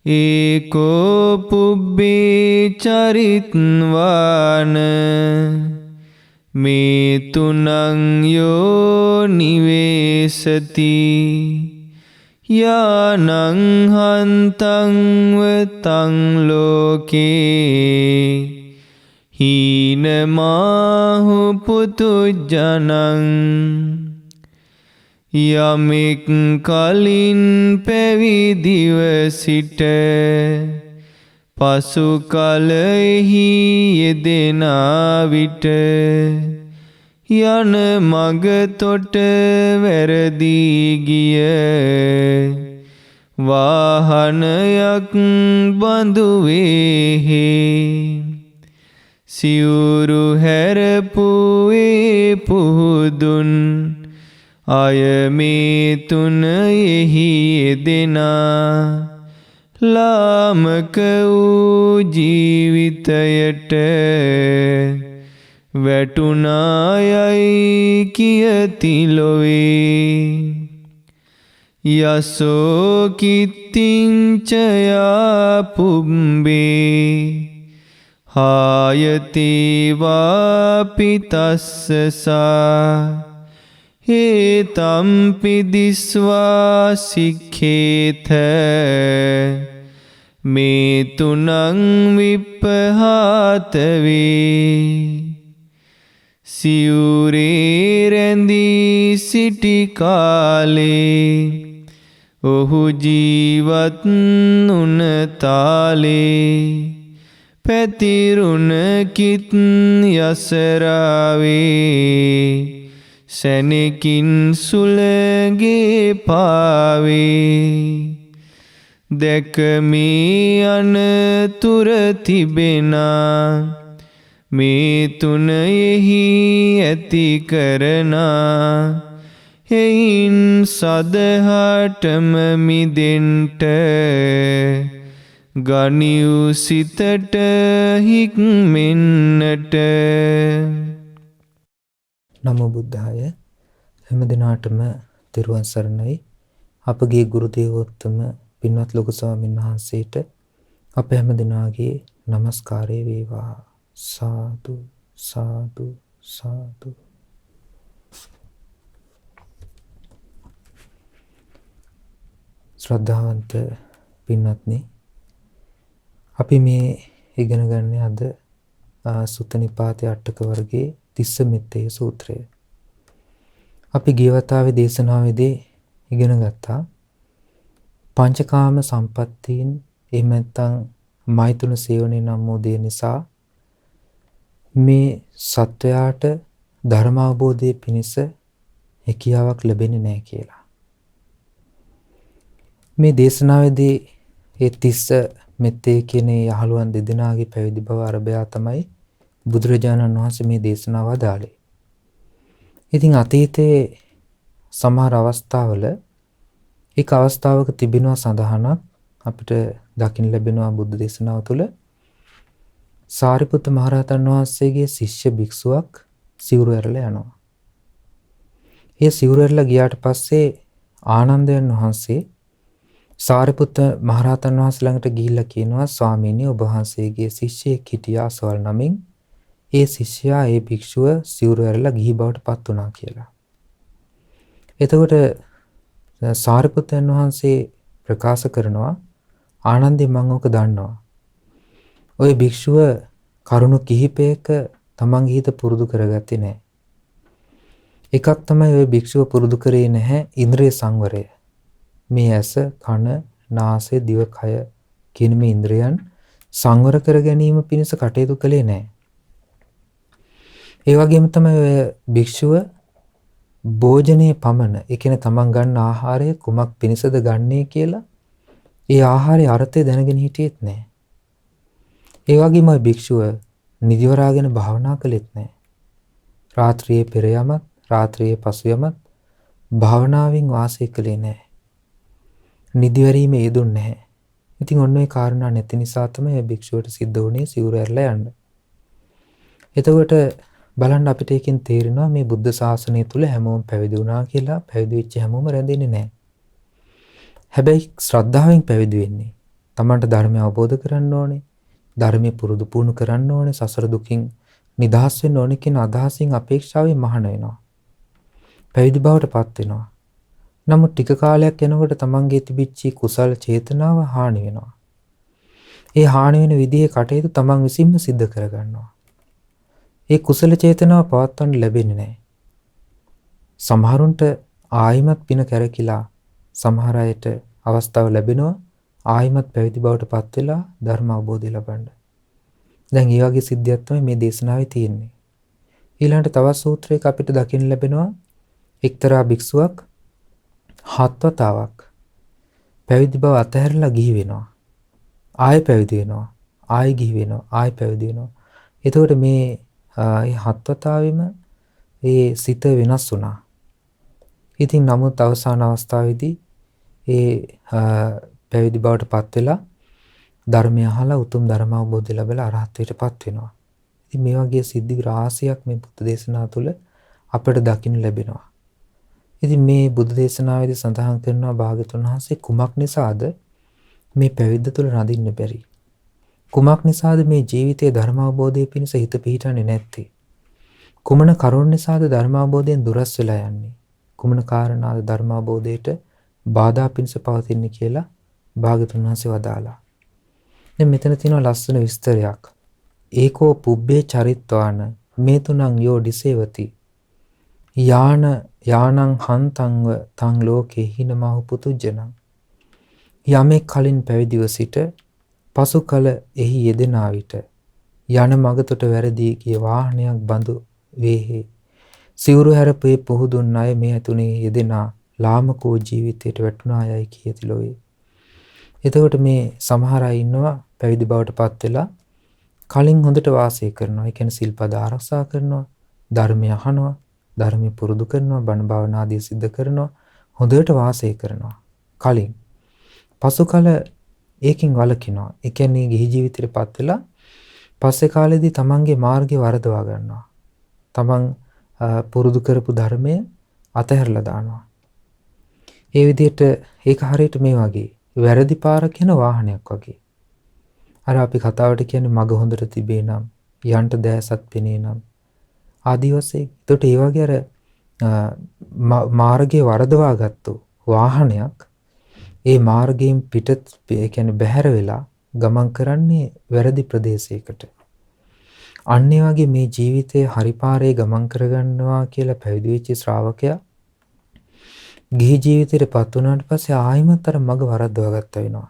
एको පුබ්බේ චරිත්වාන මේ තුනං යෝ නිවේසති යානං හන්තං වතං ලෝකේ හීනමාහු පුතුජනං යමෙක් කලින් පැවිදිව සිට පසු කලෙහි යෙදෙනා විට යන මග තොට වැරදී ගිය වාහනයක් බඳු වේහි සිවුරු හැරපුවේ පුහුදුන් අය මේ තුනෙහි යෙදෙනා ලාමක වූ ජීවිතයට වැටුනායයි කියති ලොවේ යසෝ කිත්තිංචයා පුබ්බේ හායතිවාපිතස්සසා හේතම්පි දිස්වා සික්ඛේත මේ තුනං විප්පහාත වේ සිවුරේ රැඳී සිටි කාලේ ඔහු ජීවත් වුණ තාලේ පැතිරුණ කිත් යසරාවේ සැනකින් සුලගේ පාවේ දැකමී අනතුර තිබෙනා මේ තුනෙහි ඇති කරනා එයින් සදහටම මිදෙන්ට ගනිව් සිතට හික්මෙන්නට. නමෝ බුද්ධාය. හැම දිනාටම තෙරුවන් සරණයි. අපගේ ගුරු දේවෝත්තම පින්වත් ලොකු ස්වාමීන් වහන්සේට අප හැම දිනාගේ নমස්කාරය වේවා. සාදු සාදු සාදු. ශ්‍රද්ධාවන්ත පින්වත්නි, අපි මේ ඉගෙන ගන්නේ අද සුත්ත නිපාතේ අටක වර්ගයේ තිස්ස මෙත්තේ සූත්‍රය. අපි ගිය වතාවේ දේශනාවේදී ඉගෙන ගත්තා පංචකාම සම්පත්තීන් එහෙම නැත්නම් මෛතුන සේවනයේ නම් වූ දේ නිසා මේ සත්වයාට ධර්ම අවබෝධයේ පිණිස හැකියාවක් ලැබෙන්නේ නැහැ කියලා. මේ දේශනාවේදී ඒ තිස්ස මෙත්තේ කියන යහළුවන් දෙදෙනාගේ පැවිදි බව අරබයා තමයි බුදුරජාණන් වහන්සේ මේ දේශනාව අදාළේ. ඉතින් අතීතයේ සමහර අවස්ථාවල එක් අවස්ථාවක තිබෙනවා සඳහනක් අපිට දකින්න ලැබෙනවා බුද්ධ දේශනාව තුළ සාරිපුත්ත මහරහතන් වහන්සේගේ ශිෂ්‍ය භික්ෂුවක් සිවුරු ඇරලා යනවා. ඒ සිවුරු ඇරලා ගියාට පස්සේ ආනන්දයන් වහන්සේ සාරිපුත්ත මහරහතන් වහන්සේ ළඟට ගිහිල්ලා කියනවා ස්වාමීනි ඔබ වහන්සේගේ ශිෂ්‍යයෙක් හිටියා අසවල් නමින් ඒ ශිෂ්‍යයා ඒ භික්ෂුව සිවුරු ඇරලා ගිහි බවට පත් වුණා කියලා. එතකොට සාරිපුත්තයන් වහන්සේ ප්‍රකාශ කරනවා ආනන්දේ මම ඔක දන්නවා. ওই භික්ෂුව කරුණු කිහිපයක තමන්ගේ හිත පුරුදු කරගත්තේ නැහැ. එකක් තමයි ওই භික්ෂුව පුරුදු කරේ නැහැ ඉන්ද්‍රිය සංවරය. මේ ඇස, කන, නාසය, දිව, කය කියන මේ ඉන්ද්‍රයන් සංවර කර ගැනීම පිණිස කටයුතු කළේ නැහැ. ඒ වගේම තමයි ඔය භික්ෂුව භෝජනයේ පමණ, ඒ කියන්නේ තමන් ගන්න ආහාරය කුමක් පිණිසද ගන්නේ කියලා ඒ ආහාරයේ අර්ථය දැනගෙන හිටියෙත් නැහැ. ඒ වගේම ඔය භික්ෂුව නිදිවරාගෙන භාවනා කළෙත් නැහැ. රාත්‍රියේ පෙර යමත්, රාත්‍රියේ පසු යමත් භාවනාවෙන් වාසය කළේ නැහැ. නිදිවැරීමේ යෙදුන්නේ නැහැ. ඉතින් ඔන්න ඔය කාරණා නැති නිසා තමයි මේ භික්ෂුවට සිද්ධ වුණේ සිවුර ඇරලා යන්න. එතකොට බලන්න අපිට එකෙන් තේරෙනවා මේ බුද්ධ ශාසනය තුල හැමෝම පැවිදි වුණා කියලා. පැවිදි වෙච්ච හැමෝම රැඳෙන්නේ නැහැ. හැබැයි ශ්‍රද්ධාවෙන් පැවිදි වෙන්නේ. තමන්ට ධර්මය අවබෝධ කරන්න ඕනේ. ධර්මය පුරුදු පුහුණු කරන්න ඕනේ. සසර දුකින් නිදහස් වෙන්න ඕනේ කියන අදහසින් අපේක්ෂාවෙන් මහාන වෙනවා. පැවිදි බවට පත් වෙනවා. නමුත් ටික කාලයක් යනකොට තමන්ගේ තිබිච්ච කුසල චේතනාව හානි වෙනවා. ඒ හානි වෙන විදිහේ කටයුතු තමන් විසින්ම සිද්ධ කරගන්නවා. ඒ කුසල චේතනාව පවත්වන්න ලැබෙන්නේ නැහැ. සමහරුන්ට ආයිමත් පින කැරකිලා සමහර අයට අවස්ථාව ලැබෙනවා ආයිමත් පැවිදි බවට පත් වෙලා ධර්ම අවබෝධය ලබන්න. දැන් මේ වගේ සිද්ධියක් තමයි මේ දේශනාවේ තියෙන්නේ. ඊළඟට තවත් සූත්‍රයක අපිට දකින්න ලැබෙනවා එක්තරා භික්ෂුවක් 7 වතාවක් පැවිදි බව අතහැරලා ගිහි වෙනවා. ආයෙ පැවිදි වෙනවා. ආයෙ ගිහි වෙනවා. ආයෙ පැවිදි වෙනවා. එතකොට මේ 7 වතාවෙම ඒ සිත වෙනස් වුණා. ඉතින් නමුත් අවසාන අවස්ථාවේදී ඒ පැවිදි බවට පත් වෙලා ධර්මය අහලා උතුම් ධර්ම අවබෝධය ලැබලා අරහත්ත්වයට පත් වෙනවා. ඉතින් මේ වගේ සිද්ධි රාශියක් මේ බුද්ධ දේශනාව තුළ අපට දකින්න ලැබෙනවා. ඉතින් මේ බුද්ධ දේශනාවේදී සඳහන් කරනවා භාග්‍යවතුන් වහන්සේ කුමක් නිසාද මේ පැවිද්ද තුළ රඳින්න බැරි? කුමක් නිසාද මේ ජීවිතයේ ධර්ම අවබෝධයේ පිණිස හිත පිහිටන්නේ නැත්තේ? කුමන කරුණ නිසාද ධර්ම අවබෝධයෙන් දුරස් වෙලා යන්නේ? කුමන කාරණාද ධර්ම අවබෝධයට බාධා පිණිස පවතින්නේ කියලා භාග්‍යවතුන් වහන්සේ වදාලා. දැන් මෙතන තියෙනවා ලස්සන විස්තරයක්. ඒකෝ පුබ්බේ චරිත්වාන මේ තුනං යෝ ඩිසේවති යානං හන්තංව තං ලෝකේ හිනමහු පුතුජනං. යමෙක් කලින් පැවිදිව සිට පසු කල එහි යෙදෙනා විට යන මගතොට වැරදී ගිය වාහනයක් බඳු වේහි. සිවුරු හැරපේ පුහුදුන් අය මේ තුනේ යෙදෙනා ලාමකෝ ජීවිතයට වැටුණා යයි කියති ලොවේ. එතකොට මේ සමහර අය ඉන්නවා පැවිදි බවට පත් වෙලා කලින් හොඳට වාසය කරනවා. ඒ කියන්නේ සිල්පද ආරක්ෂා කරනවා, ධර්මය අහනවා, ධර්මය පුරුදු කරනවා, බණ භාවනා ආදී සිද්ධ කරනවා, හොඳට වාසය කරනවා. කලින් පසු කල ඒකින් වළකිනවා. ඒ කියන්නේ ගිහි ජීවිතයට පත් වෙලා පස්සේ කාලෙදී තමන්ගේ මාර්ගය වරදවා ගන්නවා. තමන් පුරුදු කරපු ධර්මය අතහැරලා දානවා. ඒ විදිහට ඒක හරියට මේ වගේ වැරදි පාරක් යන වාහනයක් වගේ. අර අපි කතාවට කියන්නේ මග හොඳට තිබේ නම් යන්ට දැසත් පෙනේ නම් ආදි වශයෙන්. ඒකට ඒ වගේ අර මාර්ගයේ වරදවා ගත්තු වාහනයක් ඒ මාර්ගයෙන් පිට ඒ කියන්නේ බැහැර වෙලා ගමන් කරන්නේ වැරදි ප්‍රදේශයකට. අන්න ඒ වගේ මේ ජීවිතයේ හරිපාරේ ගමන් කරගන්නවා කියලා පැවිදි වෙච්ච ශ්‍රාවකයා ගිහි ජීවිතේට පත් වුණාට පස්සේ ආයිමත් අර මග වරදවා ගත්තා වෙනවා.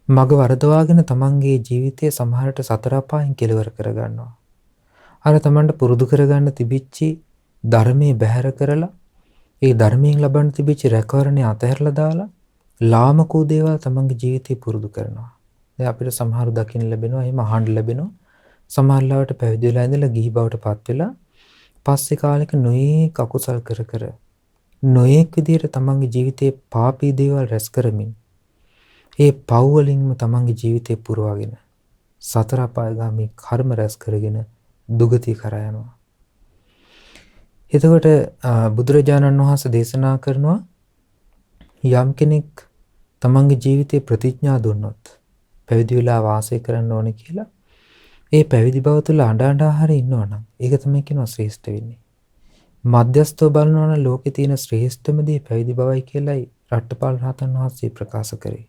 මග වරදවාගෙන තමන්ගේ ජීවිතයේ සමහරට සතර අපායන් කෙලවර කරගන්නවා. අර තමන්ට පුරුදු කරගන්න තිබිච්චි ධර්මයේ බැහැර කරලා ඒ ධර්මයෙන් ලබන්න තිබිච්ච රැකවරණේ අතහැරලා දාලා ලාමකෝ දේවල් තමන්ගේ ජීවිතේ පුරුදු කරනවා. දැන් අපිට සමහර දකින්න ලැබෙනවා, එහෙම අහන්න ලැබෙනවා. සමහර ලාවට පැවිදි වෙලා ඉඳලා ගිහි බවට පත් වෙලා පස්සේ කාලෙක නොයේක අකුසල් කර නොයේක විදියට තමන්ගේ ජීවිතේ පාපී දේවල් රැස් කරමින් ඒ පව් වලින්ම තමන්ගේ ජීවිතේ පුරවගෙන සතර අපායගාමී කර්ම රැස් කරගෙන දුගතිය කරා යනවා. එතකොට බුදුරජාණන් වහන්සේ දේශනා කරනවා යම් කෙනෙක් තමන්ගේ ජීවිතේ ප්‍රතිඥා දුන්නොත් පැවිදි වෙලා වාසය කරන්න ඕනේ කියලා ඒ පැවිදි බව තුළ අඬ හරි ඉන්නවනම් ඒක තමයි කියනවා ශ්‍රේෂ්ඨ වෙන්නේ. මධ්‍යස්ථව බලනවා නම් ලෝකේ තියෙන ශ්‍රේෂ්ඨම දේ පැවිදි බවයි කියලායි රට්ටපාල රහතන් වහන්සේ ප්‍රකාශ කරේ.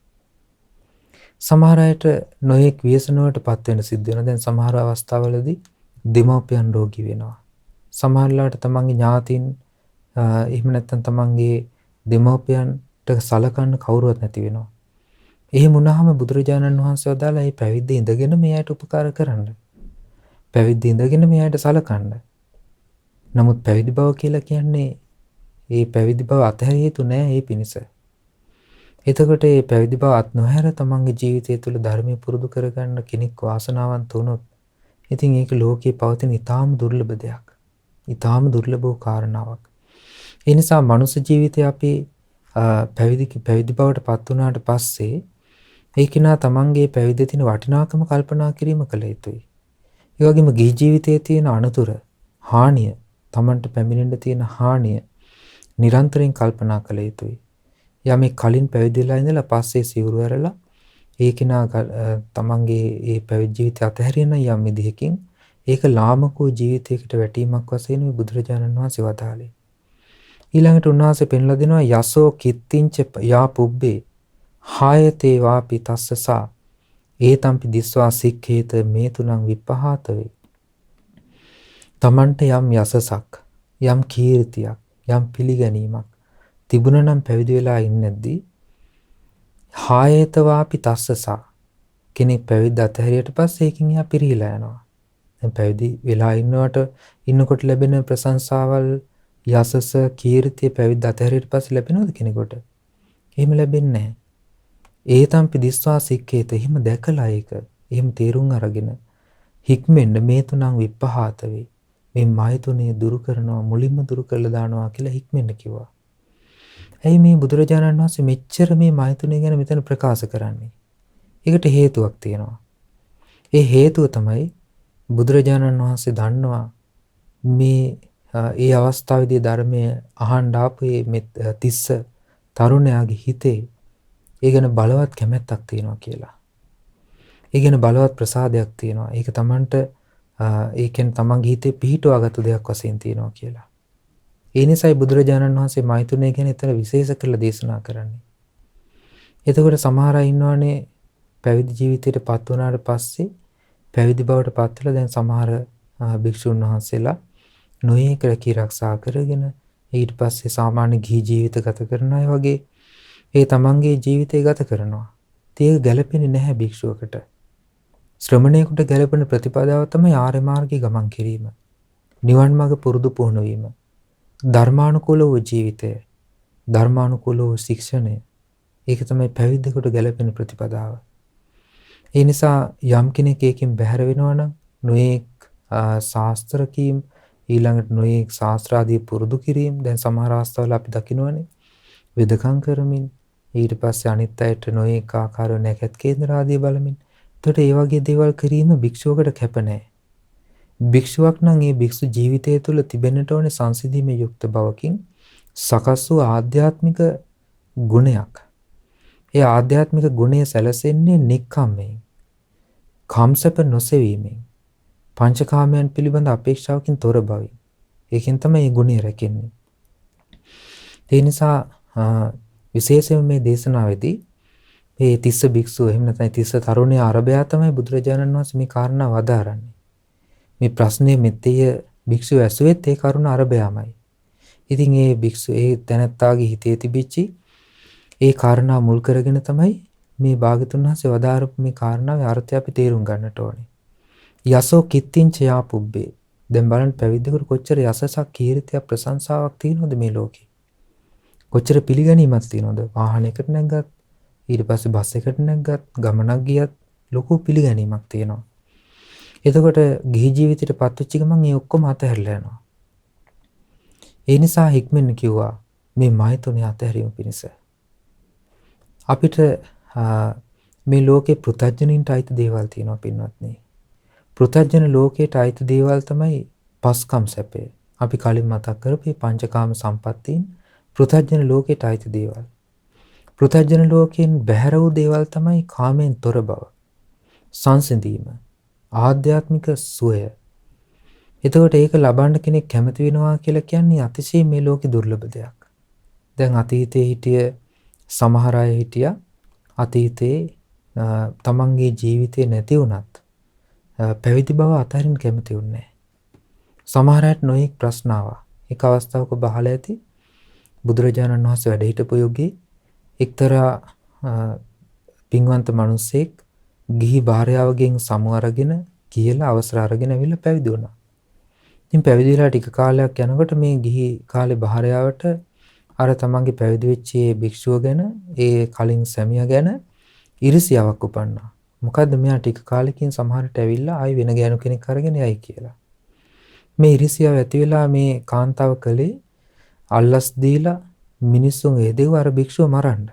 සමහර අයට නොයෙක් ව්‍යසන වලට පත් වෙන සිද්ධ වෙනවා. දැන් සමහර අවස්ථාවලදී දෙමව්පියන් රෝගී වෙනවා. සමහරලාට තමන්ගේ ඥාතීන් එහෙම නැත්නම් තමන්ගේ දෙමව්පියන්ට සලකන්න කවුරුවත් නැති වෙනවා. එහෙම වුණාම බුදුරජාණන් වහන්සේ වදාළා මේ පැවිද්ද ඉඳගෙන මෙයාට උපකාර කරන්න. පැවිද්ද ඉඳගෙන මෙයාට සලකන්න. නමුත් පැවිදි බව කියලා කියන්නේ මේ පැවිදි බව අතහැරිය යුතු නෑ මේ පිණිස. එතකොට මේ පැවිදි බව අත් නොහැර තමන්ගේ ජීවිතය තුළ ධර්මය පුරුදු කරගන්න කෙනෙක් වාසනාවන්ත වුණොත් ඉතින් ඒක ලෝකයේ පවතින ඊටාම දුර්ලභ දෙයක්. ඊටාම දුර්ලභ වූ කාරණාවක්. ඒ නිසා මනුෂ්‍ය ජීවිතේ අපි පැවිදි බවට පත් වුණාට පස්සේ ඒ කෙනා තමන්ගේ පැවිද්දේ තියෙන වටිනාකම කල්පනා කිරීම කළ යුතුයි. ඒ වගේම ගිහි ජීවිතයේ තියෙන අනතුර, හානිය, තමන්ට පැමිණෙන්න තියෙන හානිය නිරන්තරයෙන් කල්පනා කළ යුතුයි. යමෙක් කලින් පැවිදිලා ඉඳලා පස්සේ සිවුරු ඇරලා ඒ කෙනා තමන්ගේ ඒ පැවිදි ජීවිතය අතහැරියන යම් විදිහකින් ඒක ලාමකෝ ජීවිතයකට වැටීමක් වශයෙන් මේ බුදුරජාණන් වහන්සේ වදාළේ. ඊළඟට උන්වහන්සේ පෙන්ලා දෙනවා යසෝ කිත්තිංච යා පුබ්බේ හායතේ වාපි තස්සසා ඒතම්පි දිස්වා සික්ඛේත මේ තුනං විප්පහාත වේ. තමන්ට යම් යසසක්, යම් කීර්තියක්, යම් පිළිගැනීමක් තිබුණා නම් පැවිදි වෙලා ඉන්නේද්දී හායත වාපි තස්සසා කෙනෙක් පැවිද්ද අතහැරියට පස්සේ ඒකින් එයා පිරීලා යනවා. දැන් පැවිදි වෙලා ඉන්නකොට ලැබෙන ප්‍රශංසාවල්, යසස, කීර්තිය පැවිද්ද අතහැරියට පස්සේ ලැබෙනවද කෙනෙකුට? එහෙම ලැබෙන්නේ නැහැ. ඒතම්පි දිස්වා සික්ඛේත එහෙම දැකලා ඒක එහෙම තේරුම් අරගෙන හික්මෙන්න මේ තුනං විප්පහාත වේ. මේ මයතුනේ දුරු කරනවා, මුලින්ම දුරු කරලා දානවා කියලා හික්මෙන්න කිව්වා. ඇයි මේ බුදුරජාණන් වහන්සේ මෙච්චර මේ මයතුනේ ගැන මෙතන ප්‍රකාශ කරන්නේ? ඒකට හේතුවක් තියෙනවා. ඒ හේතුව තමයි බුදුරජාණන් වහන්සේ දන්නවා මේ ඒ අවස්ථාවේදී ධර්මයේ අහන්න ආපු මේ තිස්ස තරුණයාගේ හිතේ ඒ ගැන බලවත් කැමැත්තක් තියෙනවා කියලා. ඒ ගැන බලවත් ප්‍රසාදයක් තියෙනවා. ඒක තමන්ට ඒකෙන් තමන්ගේ හිතේ පිහිටුවාගත්තු දෙයක් වශයෙන් තියෙනවා කියලා. ඒ නිසායි බුදුරජාණන් වහන්සේ මෛතුනේ ගැන එතන විශේෂ කරලා දේශනා කරන්නේ. එතකොට සමහර අය ඉන්නවනේ පැවිදි ජීවිතයට පත් වුණාට පස්සේ පැවිදි බවට පත් වෙලා දැන් සමහර භික්ෂුන් වහන්සේලා නොයෙක් රැකී ආරක්ෂා කරගෙන ඊට පස්සේ සාමාන්‍ය ගිහි ජීවිත ගත කරන අය වගේ ඒ තමන්ගේ ජීවිතය ගත කරනවා. ඒක ගැළපෙන්නේ නැහැ භික්ෂුවකට. ශ්‍රමණයෙකුට ගැළපෙන ප්‍රතිපදාව තමයි ආර්ය මාර්ගයේ ගමන් කිරීම. නිවන් මාර්ග පුරුදු පුහුණු වීම. ධර්මානුකූල වූ ජීවිතය. ධර්මානුකූල වූ ශික්ෂණය. ඒක තමයි පැවිද්දෙකුට ගැළපෙන ප්‍රතිපදාව. ඒ නිසා යම් කෙනෙක් ඒකෙන් බැහැර වෙනවා නම් නොඑක් ශාස්ත්‍ර කීම් ඊළඟට නොඑක් ශාස්ත්‍රාදී පුරුදු කිරීම දැන් සමහර අවස්ථාවල අපි දකිනවනේ වෙදකම් කරමින් ඊට පස්සේ අනිත් අයට නොඑක ආකාරව නැකත් කේන්ද්‍ර ආදී බලමින්. එතකොට ඒ වගේ දේවල් කිරීම භික්ෂුවකට කැප නැහැ. භික්ෂුවක් නම් ඒ භික්ෂු ජීවිතය තුළ තිබෙන්නට ඕනේ සංසිඳීමේ යුක්ත බවකින් සකස් වූ ආධ්‍යාත්මික ගුණයක්. ඒ ආධ්‍යාත්මික ගුණය සැලසෙන්නේ නික්කම්මෙන්. කම්සප නොසෙවීමෙන්. පංචකාමයන් පිළිබඳ අපේක්ෂාවකින් තොර බවින්. ඒකෙන් තමයි මේ ගුණය රැකෙන්නේ. ඒ නිසා විශේෂයෙන් මේ දේශනාවේදී මේ තිස්ස භික්ෂුව එහෙම නැත්නම් තිස්ස තරුණයා අරබයා තමයි බුදුරජාණන් වහන්සේ මේ කාරණා වදාරන්නේ. මේ ප්‍රශ්නේ මෙතෙය භික්ෂුව ඇසුවෙත් ඒ කරුණ අරබයාමයි. ඉතින් ඒ භික්ෂුව ඒ තැනත්තාගේ හිතේ තිබිච්චි ඒ කාරණා මුල් කරගෙන තමයි මේ භාගතුන් වහන්සේ වදාරපු මේ කාරණාවේ අර්ථය අපි තේරුම් ගන්නට ඕනේ. යසෝ කිත්තිංච යා පුබ්බේ. දැන් බලන්න පැවිද්දෙකුට කොච්චර යසසක් කීර්තියක් ප්‍රශංසාවක් තියෙනවද මේ ලෝකේ? කොච්චර පිළිගැනීමක් තියෙනවද? වාහනයකට නැග්ගත් ඊට පස්සේ බස් එකකට නැග්ගත් ගමනක් ගියත් ලොකු පිළිගැනීමක් තියෙනවා. එතකොට ගිහි ජීවිතයට පත් වෙච්ච ගමන් ඒ ඔක්කොම අතහැරලා යනවා. ඒ නිසා හික්මෙන්න කිව්වා මේ මෛතුනේ අතහැරීම පිණිස. අපිට මේ ලෝකේ පෘථග්ජනින්ට අයිති දේවල් තියෙනවා පින්වත්නි. පෘථග්ජන ලෝකයට අයිති දේවල් තමයි පස්කම් සැපේ. අපි කලින් මතක් කරපු පංචකාම සම්පත්තීන් පෘථග්ජන ලෝකයට අයිති දේවල්. පෘථග්ජන ලෝකයෙන් බැහැර වූ දේවල් තමයි කාමයෙන් තොර බව, සංසිඳීම, ආධ්‍යාත්මික සුවය. එතකොට ඒක ලබන්න කෙනෙක් කැමති වෙනවා කියලා කියන්නේ අතිශය මේ ලෝකේ දුර්ලභ දෙයක්. දැන් අතීතයේ හිටිය සමහර අය හිටියා අතීතේ තමන්ගේ ජීවිතේ නැති වුණත් පැවිදි බව අතහරින්න කැමති වුණේ නැහැ. සමහර අයට නොයෙක් ප්‍රශ්න ආවා. එක අවස්ථාවක බහලා ඇති බුදුරජාණන් වහන්සේ වැඩ හිටපු යුගයේ එක්තරා පින්වන්ත මිනිසෙක් ගිහි භාර්යාවගෙන් සමු අරගෙන කියලා අවසර අරගෙන ඇවිල්ලා පැවිදි වුණා. ඉතින් පැවිදි වෙලා ටික කාලයක් යනකොට මේ ගිහි කාලේ භාර්යාවට අර තමන්ගේ පැවිදි වෙච්ච ඒ භික්ෂුව ගැන ඒ කලින් සැමියා ගැන ඉරිසියාවක් උපන්නා. මොකද්ද මෙයා ටික කාලෙකින් සමහරට ඇවිල්ලා ආයි වෙන ගෑනු කෙනෙක් අරගෙන යයි කියලා. මේ ඉරිසියාව ඇති වෙලා මේ කාන්තාව කලේ අල්ලස් දීලා මිනිස්සුන් එදෙව අර භික්ෂුව මරන්න.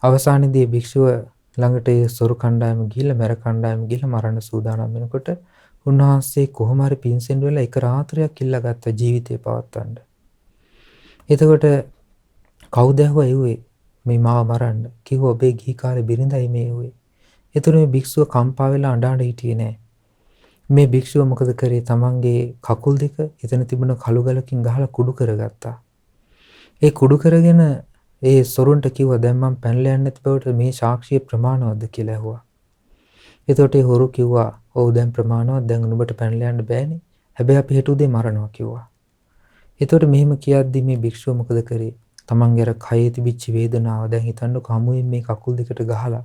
අවසානයේදී භික්ෂුව ළඟට ඒ සොරු කණ්ඩායම ගිහිල්ලා මර කණ්ඩායම ගිහිල්ලා මරන්න සූදානම් වෙනකොට උන්වහන්සේ කොහොම හරි පින්සෙන් වෙලා එක රාත්‍රියක් ඉල්ලගත්ත ජීවිතේ පවත්වන්න. එතකොට කවුද ඇහුවා එව්වේ මේ මාව මරන්න. කිව්වා ඔබේ ගිහි කාලේ බිරිඳයි මේ වුවේ. ඒතර මේ භික්ෂුව කම්පා වෙලා අඬ හිටියේ නෑ. මේ භික්ෂුව මොකද කරේ? තමන්ගේ කකුල් දෙක එතන තිබුණ කළු ගලකින් ගහලා කුඩු කරගත්තා. ඒ කුඩු කරගෙන ඒ සොරුන්ට කිව්වා දැන් මම පැනලා යන්න නැති බවට මේ සාක්ෂිය ප්‍රමාණවත්ද කියලා ඇහුවා. එතකොට ඒ හොරු කිව්වා ඔව් දැන් ප්‍රමාණවත්, දැන් නුඹට පැනලා යන්න බෑනේ. හැබැයි අපි හෙට උදේ මරනවා කිව්වා. එතකොට මෙහෙම කියද්දි මේ භික්ෂුව මොකද කරේ? තමන්ගේ අර කයේ තිබිච්ච වේදනාව දැන් හිතන්නකො හමුවෙන් මේ කකුල් දෙකට ගහලා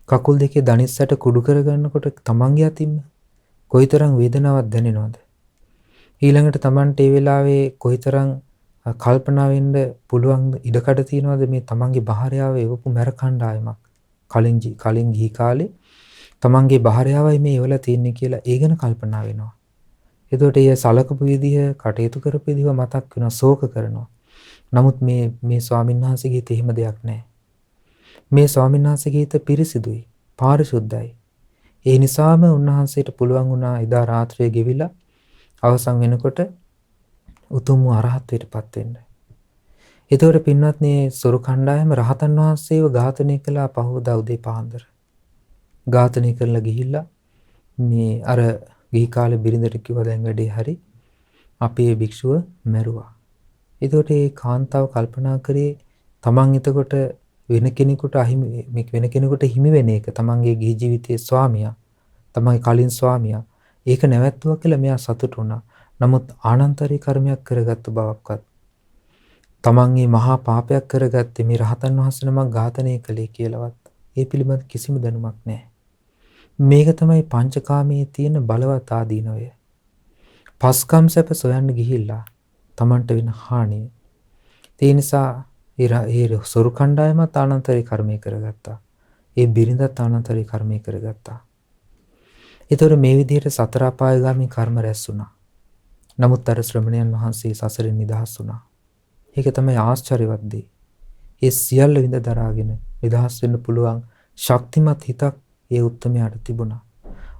කකුල් දෙකේ දණිස්සට කුඩු කරගන්නකොට තමන්ගේ අතින්ම කොයිතරම් වේදනාවක් දැනෙනවද? ඊළඟට තමන්ට ඒ වෙලාවේ කොයිතරම් කල්පනා වෙන්න පුළුවන් ඉඩකඩ තියනවද මේ තමන්ගේ භාර්යාව එවපු මැර කණ්ඩායමක් කලින් ගිහි කාලේ තමන්ගේ භාර්යාවයි මේ එවලා තියන්නේ කියලා ඒ ගැන කල්පනා වෙනවා. එතකොට ඒ සලකපු විදිහ කටයුතු කරපු විදිහ මතක් වෙනවා, ශෝක කරනවා. නමුත් මේ ස්වාමීන් වහන්සේගේ හිතේ එහෙම දෙයක් නැහැ. මේ ස්වාමීන් වහන්සේගේ හිත පිරිසිදුයි, පාරිශුද්ධයි. ඒ නිසාම උන්වහන්සේට පුළුවන් වුණා එදා රාත්‍රියේ ගෙවිලා අවසන් වෙනකොට උතුම් අරහත්ත්වයටපත් වෙන්න. ඒතකොට පින්වත්නි සොරු කණ්ඩායම රහතන් වහන්සේව ඝාතනය කළා පහවදා උදේ පාන්දර. ඝාතනය කරලා ගිහිල්ලා මේ අර ගිහි කාලේ බිරිඳට කිව්වා දැන් වැඩේ හරි. අපි මේ භික්ෂුව මැරුවා. ඒතකොට ඒ කාන්තාව කල්පනා කරේ තමන් එතකොට වෙන කෙනෙකුට හිමි වෙන එක තමන්ගේ ගිහි ජීවිතයේ ස්වාමියා, තමන්ගේ කලින් ස්වාමියා ඒක නැවැත්තුවා කියලා මෙයා සතුටු වුණා. නමුත් ආනන්තරී කර්මයක් කරගත්තු බවක්වත් තමන් මේ මහා පාපයක් කරගත්තේ මේ රහතන් වහන්සේ නමක් ඝාතනය කළේ කියලාවත් ඒ පිළිබඳ කිසිම දැනුමක් නැහැ. මේක තමයි පංචකාමයේ තියෙන බලවත් ආදීනවය. පස්කම් සැප සොයන්න ගිහිල්ලා තමන්ට වෙන හානිය. ඒ නිසා ඒ සොරු කණ්ඩායමත් ආනන්තරී කර්මය කරගත්තා. ඒ බිරිඳත් ආනන්තරී කර්මය කරගත්තා. ඒතර මේ විදිහට සතර අපායගාමී කර්ම රැස් වුණා. නමුත් අර ශ්‍රමණයන් වහන්සේ සසරින් නිදහස් වුණා. ඒක තමයි ආශ්චර්යවත් දේ. ඒ සියල්ල විඳ දරාගෙන නිදහස් වෙන්න පුළුවන් ශක්තිමත් හිතක් ඒ උත්තමයාට තිබුණා.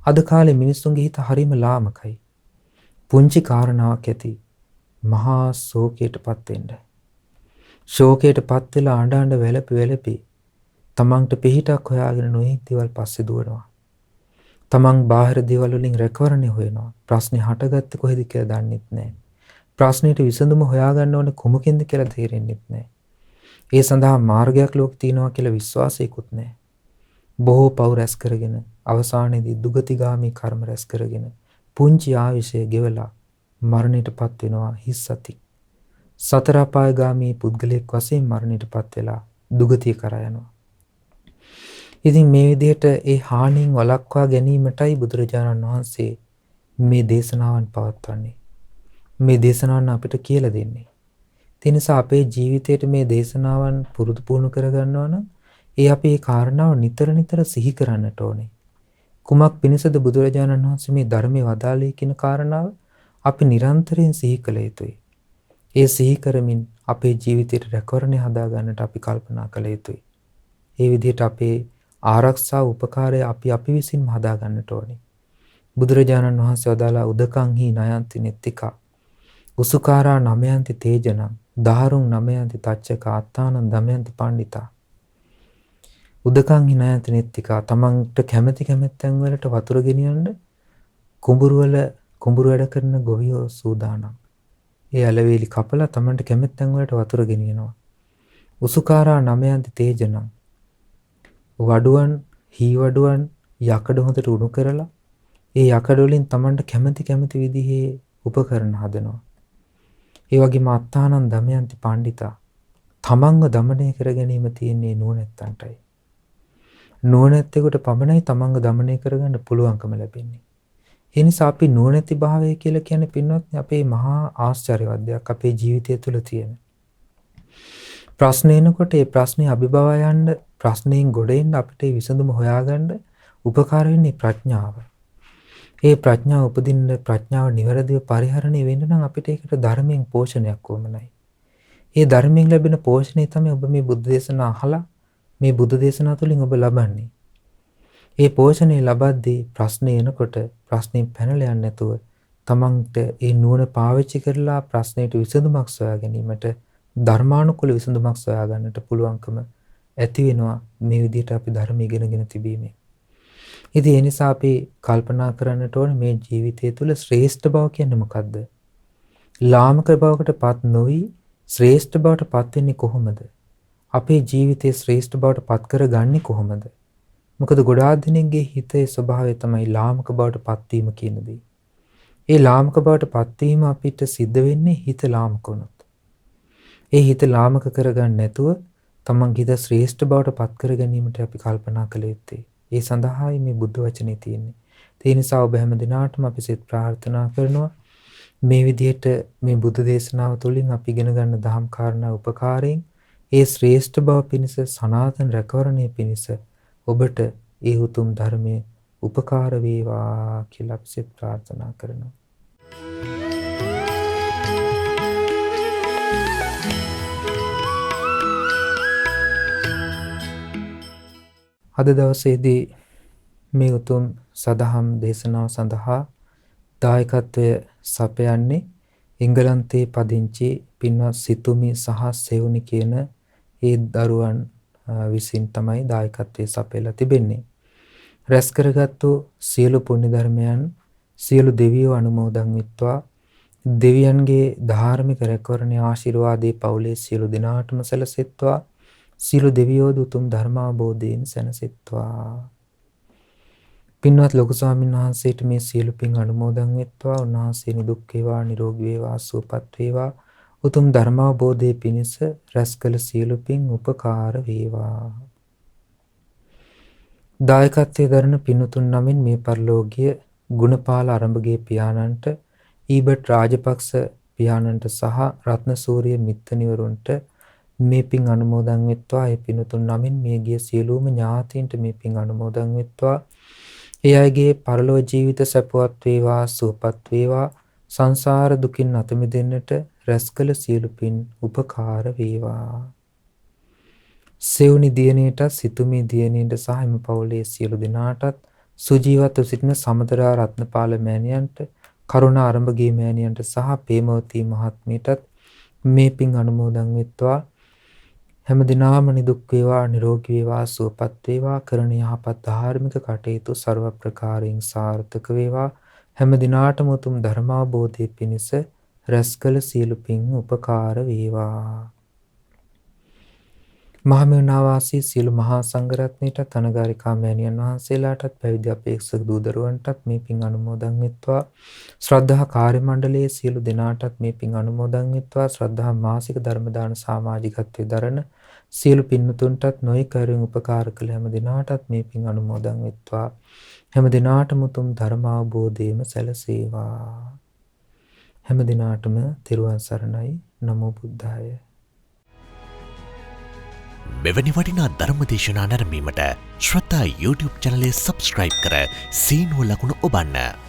අද කාලේ මිනිස්සුන්ගේ හිත හරිම ලාමකයි. පුංචි කාරණාවක් ඇති මහා ශෝකයටපත් වෙන්න. ශෝකයටපත් වෙලා අඬ වැළපි තමන්ට පිහිටක් හොයාගෙන නොයෙක් දේවල් පස්සේ දුවනවා. තමන් බාහිර දේවල් වලින් රැකවරණය හොයනවා. ප්‍රශ්නේ හටගත්තේ කොහෙද කියලා දන්නෙත් නැහැ. ප්‍රශ්නෙට විසඳුම හොයාගන්න ඕනේ කොමකින්ද කියලා තේරෙන්නෙත් නැහැ. ඒ සඳහා මාර්ගයක් ලෝකේ තියෙනවා කියලා විශ්වාසයකුත් නැහැ. බොහෝ පව් රැස් කරගෙන අවසානයේදී දුගතිගාමී කර්ම රැස් කරගෙන පුංචි ආයුෂය ගෙවලා මරණයටපත් වෙනවා හිස් සති. සතර අපායගාමී පුද්ගලයෙක් වශයෙන් මරණයටපත් වෙලා දුගතිය කරා යනවා. ඉතින් මේ විදිහට ඒ හානියෙන් වළක්වා ගැනීමටයි බුදුරජාණන් වහන්සේ මේ දේශනාවන් පවත්වන්නේ. මේ දේශනාවන් අපිට කියලා දෙන්නේ. ඒ නිසා අපේ ජීවිතේට මේ දේශනාවන් පුරුදු පුහුණු කරගන්නවා නම් ඒ අපි මේ කාරණාව නිතර සිහි කරන්නට ඕනේ. කුමක් පිණිසද බුදුරජාණන් වහන්සේ මේ ධර්මයේ වදාළේ කියන කාරණාව අපි නිරන්තරයෙන් සිහි කළ යුතුයි. ඒ සිහි කරමින් අපේ ජීවිතයට රැකවරණය හදා ගන්නට අපි කල්පනා කළ යුතුයි. ඒ විදිහට අපේ ආරක්ෂා උපකාරය අපි විසින්ම හදා ගන්නට ඕනේ. බුදුරජාණන් වහන්සේ වදාලා උදකංහි නයන්ති නෙත්තිකා උසුකාරා නමයන්ති තේජනං දහරුං නමයන්ති තච්චක අත්තානං දමයන්ති පණ්ඩිතා. උදකංහි නයන්ති නෙත්තිකා තමන්ට කැමැත්තෙන් වලට වතුර ගෙනියන්න කුඹුරු වැඩ කරන ගොවියෝ සූදානම්. ඒ අලවේලි කපලා තමන්ට කැමැත්තෙන් වලට වතුර ගෙනියනවා. උසුකාරා නමයන්ති තේජනං වඩුවන් හීවඩුවන් යකඩ හොඳට උණු කරලා ඒ යකඩ වලින් තමන්ට කැමති විදිහේ උපකරණ හදනවා. ඒ වගේම අත්තානන් දමයන්ති පණ්ඩිතා තමන්ව දමනය කර ගැනීම තියෙන්නේ නුවණැත්තන්ටයි. නුවණැත්තෙකුට පමණයි තමන්ව දමනය කරගන්න පුළුවන්කම ලැබෙන්නේ. ඒ නිසා අපි නුවණැති භාවය කියලා කියන්නේ පින්වත්නි අපේ මහා ආශ්චර්යවත් දෙයක් අපේ ජීවිතය තුළ තියෙන. ප්‍රශ්න එනකොට ඒ ප්‍රශ්නේ අභිබවා යන්න ප්‍රශ්නෙන් ගොඩ එන්න අපිට විසඳුම හොයාගන්න උපකාර වෙන්නේ ප්‍රඥාව. ඒ ප්‍රඥාව උපදින්න ප්‍රඥාව නිවැරදිව පරිහරණය වෙන්න නම් අපිට ඒකට ධර්මයෙන් පෝෂණයක් ඕමනයි. ඒ ධර්මයෙන් ලැබෙන පෝෂණය තමයි ඔබ මේ බුද්ධ දේශනා අහලා මේ බුද්ධ දේශනා තුළින් ඔබ ලබන්නේ. ඒ පෝෂණය ලබද්දී ප්‍රශ්න එනකොට ප්‍රශ්نين පැනලා යන්නේ නැතුව තමන්ට ඒ නුවණ පාවිච්චි කරලා ප්‍රශ්නෙට විසඳුමක් සොයා ගැනීමට ධර්මානුකූල විසඳුමක් සොයා ගන්නට පුළුවන්කම ඇති වෙනවා මේ විදිහට අපි ධර්ම ඉගෙනගෙන තිබීමෙන්. ඉතින් ඒ නිසා අපි කල්පනා කරන්නට ඕනේ මේ ජීවිතය තුළ ශ්‍රේෂ්ඨ බව කියන්නේ මොකද්ද? ලාමක බවකට පත් නොවි ශ්‍රේෂ්ඨ බවට පත් වෙන්නේ කොහොමද? අපේ ජීවිතයේ ශ්‍රේෂ්ඨ බවට පත් කරගන්නේ කොහොමද? මොකද ගොඩාක් දෙනෙක්ගේ හිතේ ස්වභාවය තමයි ලාමක බවට පත්වීම කියන දේ. ඒ ලාමක බවට පත්වීම අපිට සිද්ධ වෙන්නේ හිත ලාමක වුණොත්. ඒ හිත ලාමක කරගන්න නැතුව තමන්ගේ හිත ශ්‍රේෂ්ඨ බවට පත් කර ගැනීමට අපි කල්පනා කළ යුත්තේ. ඒ සඳහායි මේ බුද්ධ වචනේ තියෙන්නේ. ඒ නිසා ඔබ හැම දිනාටම අපි සිත ප්‍රාර්ථනා කරනවා මේ විදිහට මේ බුද්ධ දේශනාව තුළින් අපි ඉගෙන ගන්න දහම් කාරණා උපකාරයෙන් ඒ ශ්‍රේෂ්ඨ බව පිණිස සනාතන රැකවරණය පිණිස ඔබට ඒ උතුම් ධර්මයේ උපකාර වේවා කියලා අපි සිත ප්‍රාර්ථනා කරනවා. අද දවසේදී මේ උතුම් සදහම් දේශනාව සඳහා දායකත්වය සපයන්නේ එංගලන්තයේ පදිංචි පින්වත් සිතුමි සහ සෙවුනි කියන ඒ දරුවන් විසින් තමයි දායකත්වයේ සපයලා තිබෙන්නේ. රැස් කරගත්තු සියලු පුණ්‍ය ධර්මයන් සියලු දෙවියෝ අනුමෝදන් වෙත්වා. දෙවියන්ගේ ධාර්මික රැකවරණයේ ආශිර්වාදේ පවුලේ සියලු දෙනාටම සැලසෙත්වා. සියලු දෙවියෝ උතුම් ධර්මාවබෝධයෙන් සැනසෙත්වා. පින්වත් ලොකු ස්වාමීන් වහන්සේට මේ සියලු පින් අනුමෝදන් වෙත්වා. උන්වහන්සේ නිදුක් වේවා, නිරෝගී වේවා, සුවපත් වේවා. උතුම් ධර්මාවබෝධයේ පිණිස රැස් කළ සියලු පින් උපකාර වේවා. දායකත්වයේ දරන පින්තුන් නමින් මේ පරිලෝකීය ගුණපාල අරඹගේ පියාණන්ට, ඊබට් රාජපක්ෂ පියාණන්ට සහ රත්නසූරිය මිත්තනිවරුන්ට මේ පින් අනුමෝදන් වෙත්වා. ඒ පින්තුන් නමින් මේ ගිය සියලුම ඥාතීන්ට මේ පින් අනුමෝදන් වෙත්වා. ඒ අයගේ පරලෝක ජීවිත සැපවත් වේවා, සුවපත් වේවා. සංසාර දුකින් අත මිදෙන්නට රැස් කළ සියලු පින් උපකාර වේවා. සෙවුනි දියණියට, සිතුමි දියණියට සහ එම පවුලේ සියලු දෙනාටත්, සුජීවත්ව සිටින සමතරා රත්නපාල මෑණියන්ට, කරුණා අරඹගේ මෑණියන්ට සහ ප්‍රේමවතී මහත්මියටත් මේ පින් අනුමෝදන් වෙත්වා. හැම දිනම නිදුක් වේවා, නිරෝගී වේවා, සුවපත් වේවා. කරන යහපත් ධාර්මික කටයුතු ਸਰව ප්‍රකාරයෙන් සාර්ථක වේවා. හැම දිනාටම උතුම් ධර්මාවබෝධයේ පිණිස රැස් කළ සියලු පින් උපකාර වේවා. මහමෙවුනා වාසී සියලු මහා සංඝරත්නයට, අනගාരികා මෑණියන් වහන්සේලාටත්, පැවිදි අපේක්ෂක දූ දරුවන්ටත් මේ පින් අනුමෝදන් වෙත්වා. ශ්‍රද්ධා කාර්ය මණ්ඩලයේ සියලු දෙනාටත් මේ පින් අනුමෝදන් වෙත්වා. ශ්‍රද්ධා මාසික ධර්ම දාන සමාජිකත්වයේ දරන සියලු පින්තුන්ටත් නොයෙක් අයුරින් උපකාර කළ හැම දිනාටත් මේ පින් අනුමෝදන් වෙත්වා. හැම දිනාටම උතුම් ධර්ම අවබෝධයම සැලසේවා. හැම දිනාටම තෙරුවන් සරණයි. නමෝ බුද්ධාය. මෙවැනි වටිනා ධර්මදේශනා නැරඹීමට ශ්‍රද්ධා YouTube චැනලය සබ්ස්ක්‍රයිබ් කර සීනුව ලකුණ ඔබන්න.